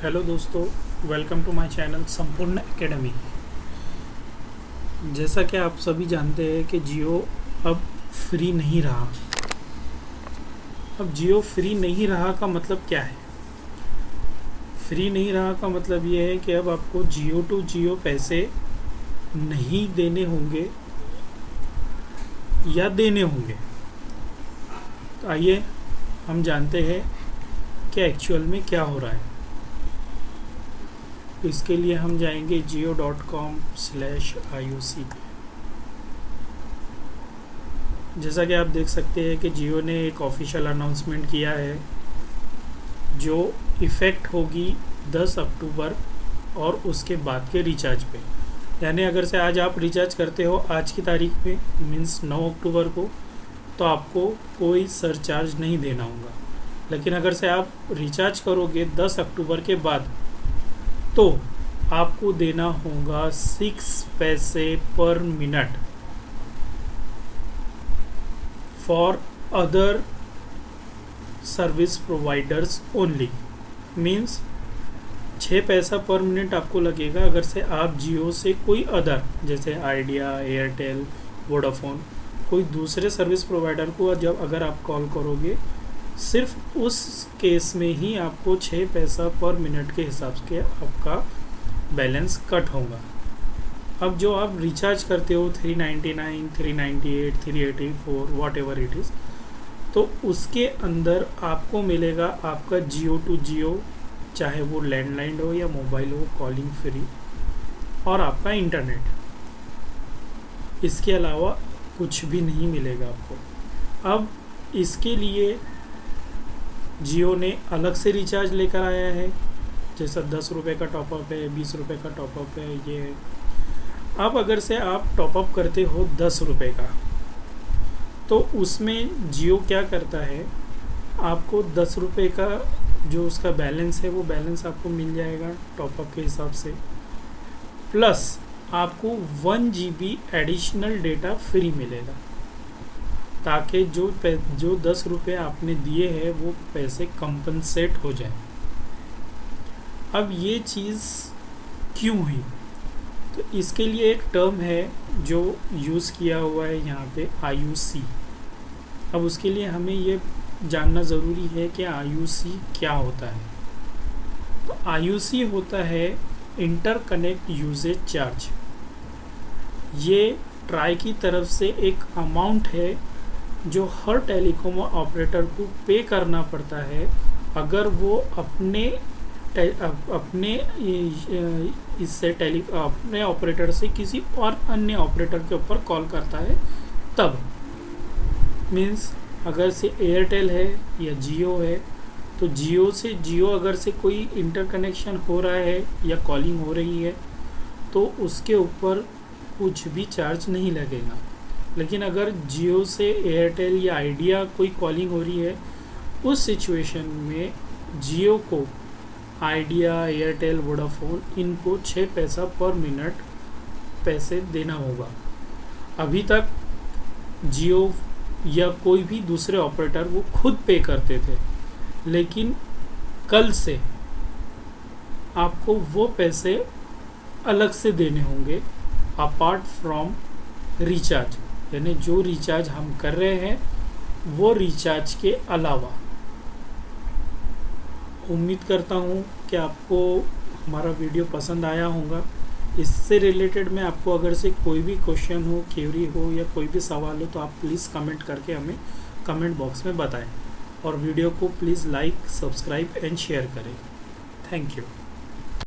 Hello दोस्तों, welcome to my channel संपूर्ण academy. जैसा कि आप सभी जानते हैं कि जियो अब फ्री नहीं रहा। अब जियो फ्री नहीं रहा का मतलब क्या है? फ्री नहीं रहा का मतलब ये है कि अब आपको जियो टू जियो पैसे नहीं देने होंगे या देने होंगे। तो आइए हम जानते हैं कि एक्चुअल में क्या हो रहा है। इसके लिए हम जाएंगे jio.com/IOC पे। जैसा कि आप देख सकते हैं कि जियो ने एक ऑफिशियल अनाउंसमेंट किया है जो इफ़ेक्ट होगी 10 अक्टूबर और उसके बाद के रिचार्ज पे। यानी अगर से आज आप रिचार्ज करते हो आज की तारीख पे मीन्स 9 अक्टूबर को, तो आपको कोई सरचार्ज नहीं देना होगा। लेकिन अगर से आप रिचार्ज करोगे 10 अक्टूबर के बाद तो आपको देना होगा 6 पैसे पर minute for other service providers only. Means 6 पैसा पर मिनट आपको लगेगा अगर से आप जियो से कोई अदर जैसे आइडिया, एयरटेल, वोडाफोन कोई दूसरे सर्विस प्रोवाइडर को जब अगर आप कॉल करोगे, सिर्फ उस केस में ही आपको 6 पैसा पर मिनट के हिसाब से आपका बैलेंस कट होगा। अब जो आप रिचार्ज करते हो 399, 398, 384 वॉट एवर इट इज़, तो उसके अंदर आपको मिलेगा आपका जियो टू जियो, चाहे वो लैंडलाइन हो या मोबाइल हो, कॉलिंग फ्री और आपका इंटरनेट। इसके अलावा कुछ भी नहीं मिलेगा आपको। अब इसके लिए जियो ने अलग से रिचार्ज लेकर आया है, जैसा 10 रुपये का टॉपअप है, 20 रुपये का टॉपअप है, ये है। अब अगर से आप टॉपअप करते हो 10 रुपये का, तो उसमें जियो क्या करता है, आपको 10 रुपये का जो उसका बैलेंस है वो बैलेंस आपको मिल जाएगा टॉपअप के हिसाब से, प्लस आपको 1 GB एडिशनल डेटा फ्री मिलेगा, ताकि जो 10 रुपये आपने दिए हैं वो पैसे कंपनसेट हो जाए। अब ये चीज़ क्यों हुई? तो इसके लिए एक टर्म है जो यूज़ किया हुआ है यहाँ पे, IUC। अब उसके लिए हमें ये जानना ज़रूरी है कि IUC क्या होता है। तो IUC होता है इंटरकनेक्ट यूजेज चार्ज। ये ट्राई की तरफ से एक अमाउंट है जो हर टेलीकॉम ऑपरेटर को पे करना पड़ता है अगर वो अपने ऑपरेटर से किसी और अन्य ऑपरेटर के ऊपर कॉल करता है तब। मीन्स अगर से एयरटेल है या जियो है, तो जियो से जियो अगर से कोई इंटरकनेक्शन हो रहा है या कॉलिंग हो रही है तो उसके ऊपर कुछ भी चार्ज नहीं लगेगा। लेकिन अगर जियो से एयरटेल या आइडिया कोई कॉलिंग हो रही है, उस सिचुएशन में जियो को आइडिया, एयरटेल, वोडाफोन इनको 6 पैसा पर मिनट पैसे देना होगा। अभी तक जियो या कोई भी दूसरे ऑपरेटर वो खुद पे करते थे, लेकिन कल से आपको वो पैसे अलग से देने होंगे अपार्ट फ्रॉम रिचार्ज। यानी जो रिचार्ज हम कर रहे हैं वो रिचार्ज के अलावा। उम्मीद करता हूँ कि आपको हमारा वीडियो पसंद आया होगा। इससे रिलेटेड में आपको अगर से कोई भी क्वेश्चन हो, क्वेरी हो या कोई भी सवाल हो तो आप प्लीज़ कमेंट करके हमें कमेंट बॉक्स में बताएं। और वीडियो को please like, subscribe and share करें। Thank you.